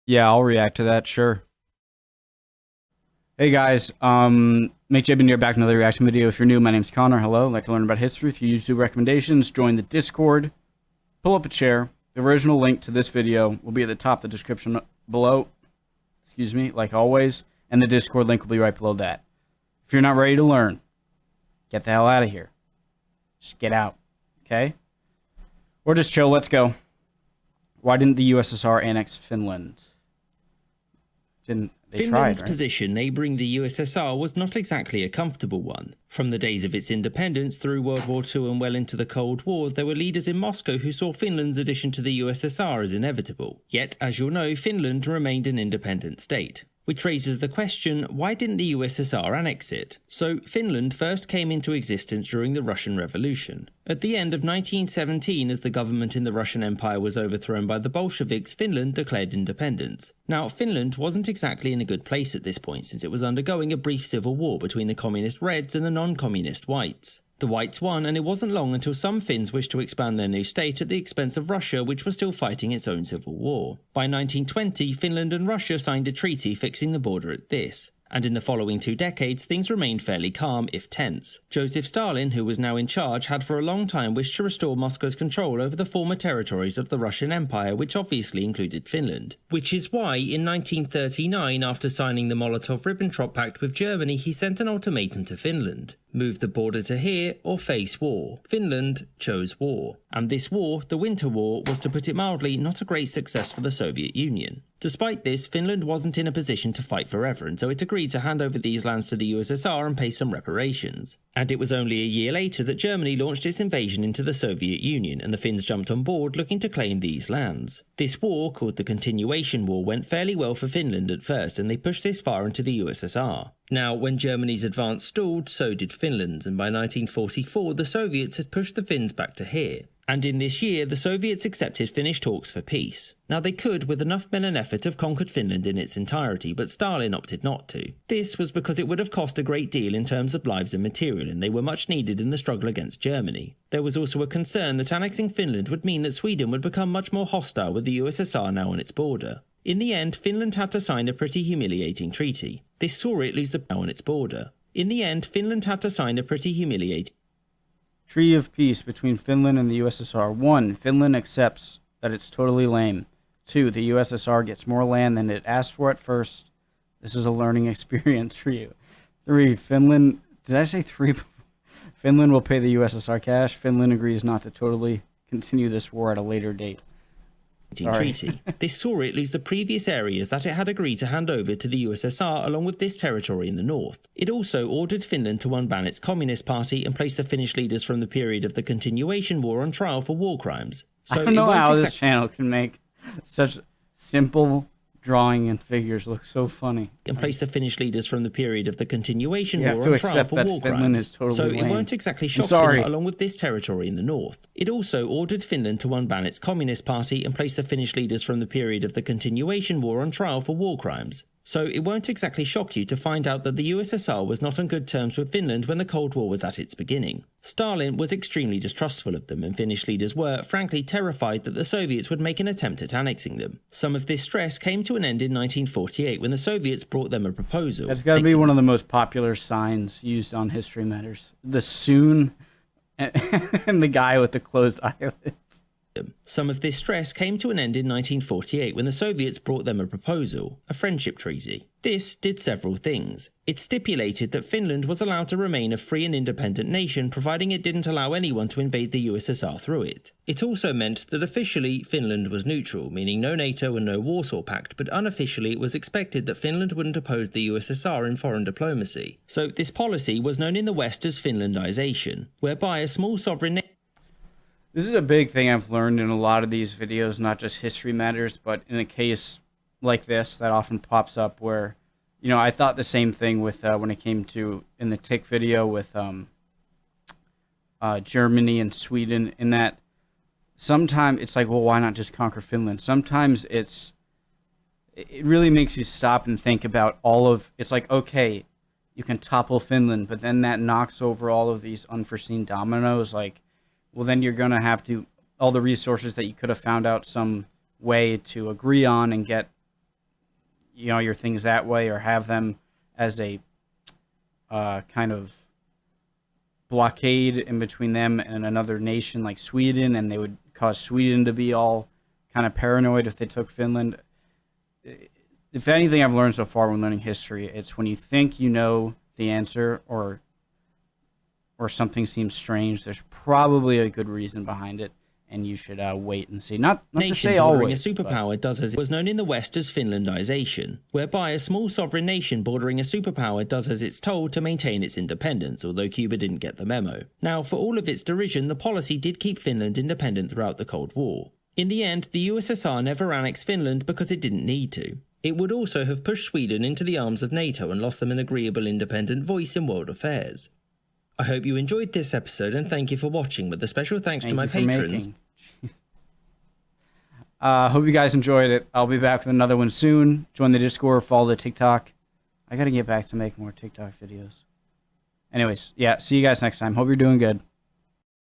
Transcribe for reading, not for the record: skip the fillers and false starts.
Yeah, I'll react to that, sure. Hey guys, McJibbin here, back with another reaction video. If you're new, my name's Connor. Hello, like to learn about history. If you YouTube recommendations, join the Discord. Pull up a chair. The original link to this video will be at the top of the description below. Excuse me, like always. And the Discord link will be right below that. If you're not ready to learn, get the hell out of here. Just get out, okay? Or just chill, let's go. Why didn't the USSR annex Finland? Finland's position neighbouring the USSR was not exactly a comfortable one. From the days of its independence through World War II and well into the Cold War, there were leaders in Moscow who saw Finland's addition to the USSR as inevitable. Yet, as you'll know, Finland remained an independent state. Which raises the question, why didn't the USSR annex it? So, Finland first came into existence during the Russian Revolution. At the end of 1917, as the government in the Russian Empire was overthrown by the Bolsheviks, Finland declared independence. Now, Finland wasn't exactly in a good place at this point, since it was undergoing a brief civil war between the communist Reds and the non-communist Whites. The Whites won, and it wasn't long until some Finns wished to expand their new state at the expense of Russia, which was still fighting its own civil war. By 1920, Finland and Russia signed a treaty fixing the border at this. And in the following 2 decades, things remained fairly calm, if tense. Joseph Stalin, who was now in charge, had for a long time wished to restore Moscow's control over the former territories of the Russian Empire, which obviously included Finland. Which is why, in 1939, after signing the Molotov-Ribbentrop Pact with Germany, he sent an ultimatum to Finland. Move the border to here, or face war. Finland chose war. And this war, the Winter War, was, to put it mildly, not a great success for the Soviet Union. Despite this, Finland wasn't in a position to fight forever, and so it agreed to hand over these lands to the USSR and pay some reparations. And it was only a year later that Germany launched its invasion into the Soviet Union, and the Finns jumped on board looking to claim these lands. This war, called the Continuation War, went fairly well for Finland at first, and they pushed this far into the USSR. Now, when Germany's advance stalled, so did Finland's, and by 1944 the Soviets had pushed the Finns back to here. And in this year, the Soviets accepted Finnish talks for peace. Now they could, with enough men and effort, have conquered Finland in its entirety, but Stalin opted not to. This was because it would have cost a great deal in terms of lives and material, and they were much needed in the struggle against Germany. There was also a concern that annexing Finland would mean that Sweden would become much more hostile with the USSR now on its border. In the end, Finland had to sign a pretty humiliating treaty. This saw it lose the power on its border. In the end, Finland had to sign a pretty humiliating Treaty of Peace between Finland and the USSR. 1. Finland accepts that it's totally lame. 2. The USSR gets more land than it asked for at first. This is a learning experience for you. 3. Finland... Did I say 3? Finland will pay the USSR cash. Finland agrees not to totally continue this war at a later date. treaty. This saw it lose the previous areas that it had agreed to hand over to the USSR along with this territory in the north. It also ordered Finland to unban its Communist Party and place the Finnish leaders from the period of the Continuation War on trial for war crimes. So I don't know how this channel can make such simple drawing and figures look so funny. And place the Finnish leaders from the period of the Continuation War on trial for war crimes. So it won't exactly shock him along with this territory in the north. It also ordered Finland to unban its Communist Party and place the Finnish leaders from the period of the Continuation War on trial for war crimes. So it won't exactly shock you to find out that the USSR was not on good terms with Finland when the Cold War was at its beginning. Stalin was extremely distrustful of them, and Finnish leaders were, frankly, terrified that the Soviets would make an attempt at annexing them. Some of this stress came to an end in 1948 when the Soviets brought them a proposal. That's got to be one of the most popular signs used on History Matters. The soon and the guy with the closed eyelids. Some of this stress came to an end in 1948 when the Soviets brought them a proposal, a friendship treaty. This did several things. It stipulated that Finland was allowed to remain a free and independent nation providing it didn't allow anyone to invade the USSR through it. It also meant that officially Finland was neutral, meaning no NATO and no Warsaw Pact, but unofficially it was expected that Finland wouldn't oppose the USSR in foreign diplomacy. So this policy was known in the West as Finlandization, whereby a small sovereign This is a big thing I've learned in a lot of these videos, not just History Matters, but in a case like this that often pops up where, you know, I thought the same thing with when it came to in the Tick video with Germany and Sweden, in that sometimes it's like, well, why not just conquer Finland? Sometimes it really makes you stop and think about it's like, okay, you can topple Finland, but then that knocks over all of these unforeseen dominoes, like, well, then you're going to have to, all the resources that you could have found out some way to agree on and get your things that way, or have them as a kind of blockade in between them and another nation like Sweden, and they would cause Sweden to be all kind of paranoid if they took Finland. If anything I've learned so far when learning history, it's when you think you know the answer, or something seems strange, there's probably a good reason behind it, and you should wait and see. Not to say always. A superpower does as it was known in the West as Finlandization, whereby a small sovereign nation bordering a superpower does as it's told to maintain its independence, although Cuba didn't get the memo. Now, for all of its derision, the policy did keep Finland independent throughout the Cold War. In the end, the USSR never annexed Finland because it didn't need to. It would also have pushed Sweden into the arms of NATO and lost them an agreeable independent voice in world affairs. I hope you enjoyed this episode, and thank you for watching, with a special thanks to my patrons. Hope you guys enjoyed it. I'll be back with another one soon. Join the Discord, follow the TikTok. I gotta get back to making more TikTok videos. Anyways, yeah, see you guys next time. Hope you're doing good.